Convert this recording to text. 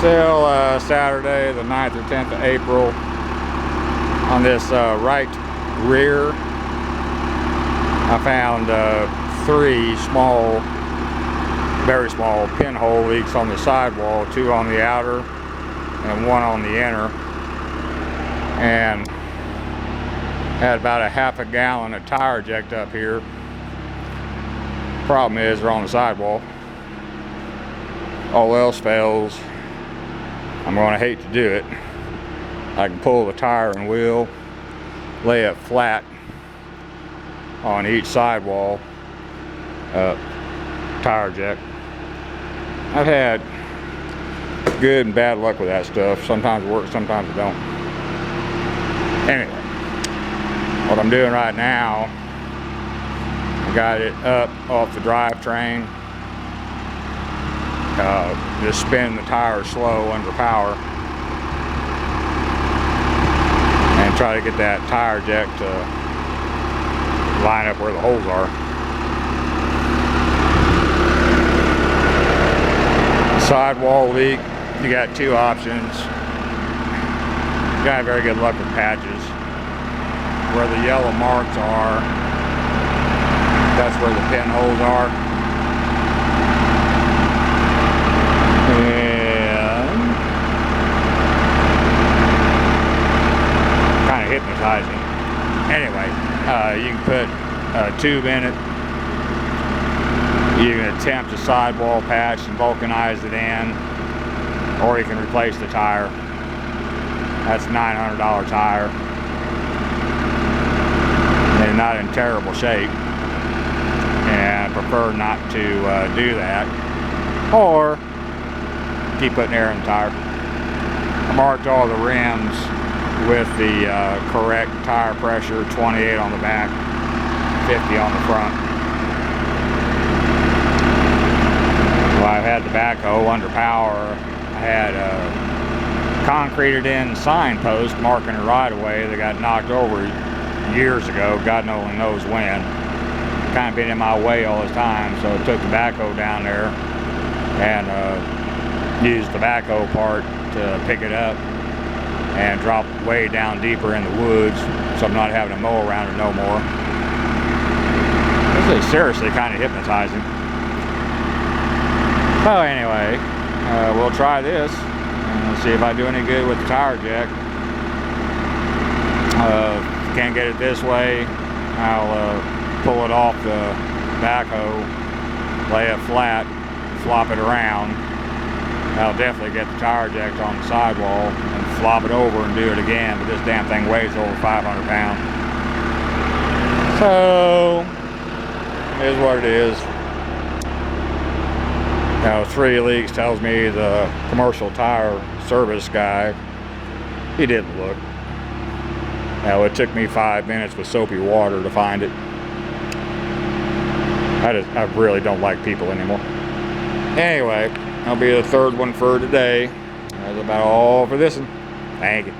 till Saturday the 9th or 10th of April. On this right rear, I found 3 small, very small pinhole leaks on the sidewall, 2 on the outer and 1 on the inner, and had about a half a gallon of Tireject up here. Problem is, they're on the sidewall. All else fails, I'm going to hate to do it. I can pull the tire and wheel, lay it flat on each sidewall, Tireject. I've had good and bad luck with that stuff. Sometimes it works, sometimes it don't. Anyway, what I'm doing right now, I got it up off the drivetrain. Just spin the tire slow under power and try to get that Tireject to line up where the holes are. Sidewall leak, you got 2 options. You got very good luck with patches. Where the yellow marks are, that's where the pinholes are. And kind of hypnotizing. Anyway, you can put a tube in it. You can attempt a sidewall patch and vulcanize it in, or you can replace the tire. That's a $900 tire. They're not in terrible shape, and I prefer not to do that, or keep putting air in the tire. I marked all the rims with the correct tire pressure, 28 on the back, 50 on the front. Well, I've had the backhoe under power. I had a concreted in signpost marking a right of way that got knocked over years ago, God only knows when. Kind of been in my way all this time, so I took the backhoe down there and used the backhoe part to pick it up and drop it way down deeper in the woods, so I'm not having to mow around it no more. This is seriously kind of hypnotizing. So anyway, we'll try this and see if I do any good with the Tireject. Can't get it this way, I'll pull it off the backhoe, lay it flat, flop it around. I'll definitely get the Tireject on the sidewall and flop it over and do it again, but this damn thing weighs over 500 pounds. So, it is what it is. Now 3 leaks tells me the commercial tire service guy, he didn't look. Now it took me 5 minutes with soapy water to find it. I really don't like people anymore. Anyway, that'll be the 3rd one for today. That's about all for this one. Thank you.